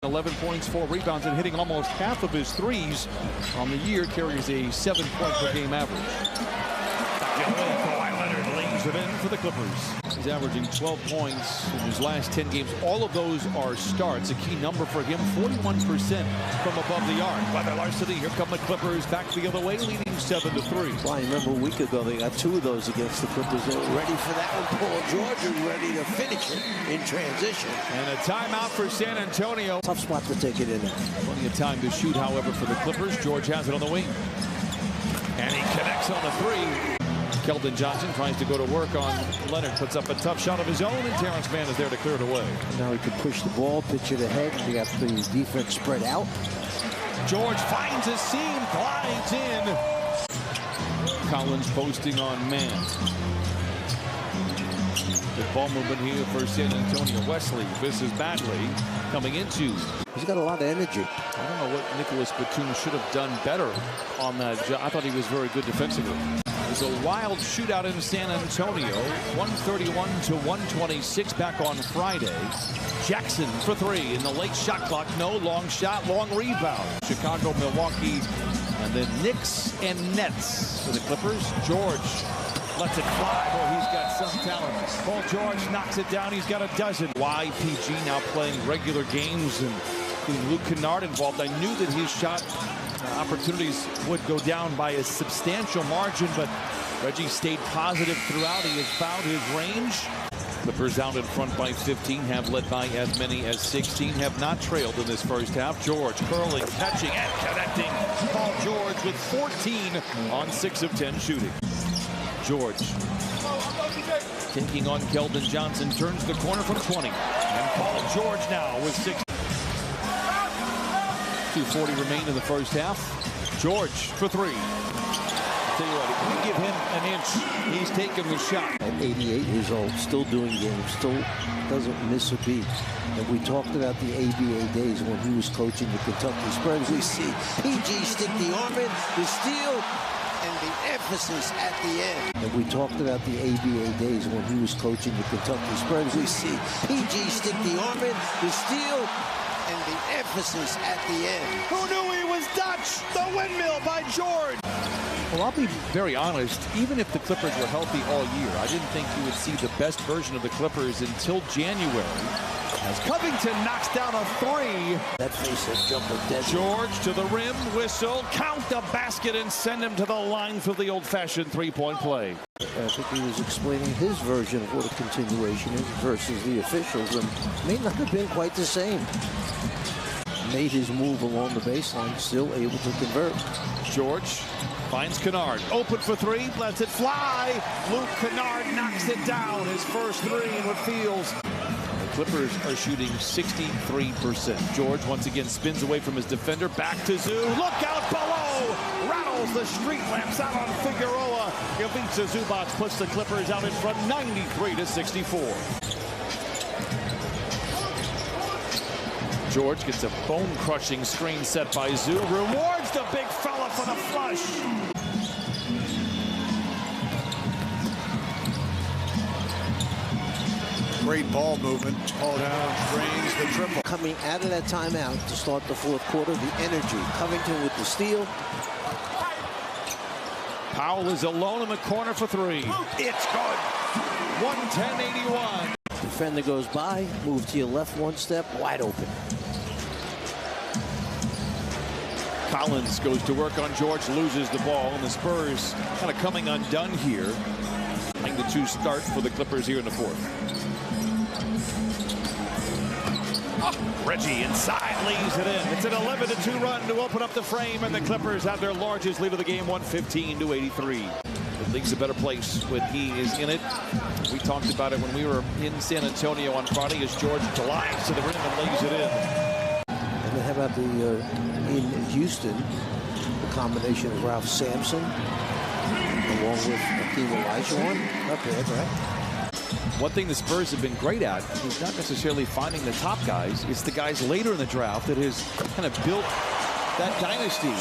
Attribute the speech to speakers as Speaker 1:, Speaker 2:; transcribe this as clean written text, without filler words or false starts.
Speaker 1: 11 points, 4 rebounds, and hitting almost half of his threes on the year. Carries a 7-point per game average. Kawhi Leonard lays it in for the Clippers. He's averaging 12 points in his last 10 games. All of those are starts. A key number for him, 41% from above the arc. Weather Larceny, here come the Clippers back the other way, leading 7-3.
Speaker 2: Well, I remember a week ago they got 2 of those against the Clippers. They were ready for that one. Paul George is ready to finish it in transition.
Speaker 1: And a timeout for San Antonio.
Speaker 2: Tough spot to take it in there.
Speaker 1: Plenty of time to shoot, however, for the Clippers. George has it on the wing. And he connects on the 3. Keldon Johnson tries to go to work on Leonard, puts up a tough shot of his own, and Terrence Mann is there to clear it away.
Speaker 2: Now he can push the ball, pitch it ahead. He got the defense spread out.
Speaker 1: George finds a seam, glides in. Collins posting on Mann. The ball movement here for San Antonio. Wesley misses badly coming into.
Speaker 2: He's got a lot of energy.
Speaker 1: I don't know what Nicholas Batum should have done better on that job. I thought he was very good defensively. It was a wild shootout in San Antonio. 131-126 back on Friday. Jackson for 3 in the late shot clock. No, long shot, long rebound. Chicago, Milwaukee, and then Knicks and Nets for the Clippers. George lets it fly. Boy, he's got some talent. Paul George knocks it down. He's got a dozen. YPG now playing regular games, and Luke Kennard involved. I knew that his shot opportunities would go down by a substantial margin, but Reggie stayed positive throughout. He has found his range. Clippers out in front by 15, have led by as many as 16, have not trailed in this first half. George curling, catching, and connecting. Paul George with 14 on 6 of 10 shooting. George taking on Keldon Johnson, turns the corner from 20. And Paul George now with 6. 2:40 remain in the first half. George for 3. I'll tell you what, if we give him an inch, he's taking the shot.
Speaker 2: At 88 years old, still doing games, still doesn't miss a beat. And we talked about the ABA days when he was coaching the Kentucky Spurs. We see PG stick the arm in, the steal, and the emphasis at the end. And we talked about the ABA days when he was coaching the Kentucky Spurs. We see PG stick the arm in, the steal, and the emphasis at the end.
Speaker 1: Who knew he was Dutch? The windmill by George. Well, I'll be very honest. Even if the Clippers were healthy all year, I didn't think you would see the best version of the Clippers until January. As Covington knocks down a 3.
Speaker 2: That face that jumper dead.
Speaker 1: George to the rim, whistle, count the basket, and send him to the line for the old-fashioned three-point play.
Speaker 2: I think he was explaining his version of what a continuation is versus the officials, and may not have been quite the same. Made his move along the baseline, still able to convert.
Speaker 1: George finds Kennard, open for 3, lets it fly. Luke Kennard knocks it down, his first 3 in what feels. The Clippers are shooting 63%. George once again spins away from his defender, back to Zoo. Look out below! Rattles the street lamps out on Figueroa. Ivica Zubac puts the Clippers out in front, 93-64. George gets a bone-crushing screen set by Zoo. Rewards the big fella for the flush.
Speaker 3: Great ball movement. Paul down, drains the triple.
Speaker 2: Coming out of that timeout to start the fourth quarter, the energy. Covington with the steal.
Speaker 1: Powell is alone in the corner for 3. It's good. 110-81.
Speaker 2: Defender goes by, move to your left 1 step, wide open.
Speaker 1: Collins goes to work on George, loses the ball, and the Spurs kind of coming undone here. Playing the 2 start for the Clippers here in the 4th. Reggie inside lays it in. It's an 11-2 run to open up the frame, and the Clippers have their largest lead of the game, 115-83. The league's a better place when he is in it. We talked about it when we were in San Antonio on Friday as George glides to the rim and lays it in.
Speaker 2: And then how about in Houston, the combination of Ralph Sampson along with Akeem Olajuwon? Not bad, right?
Speaker 1: One thing the Spurs have been great at is not necessarily finding the top guys. It's the guys later in the draft that has kind of built that dynasty.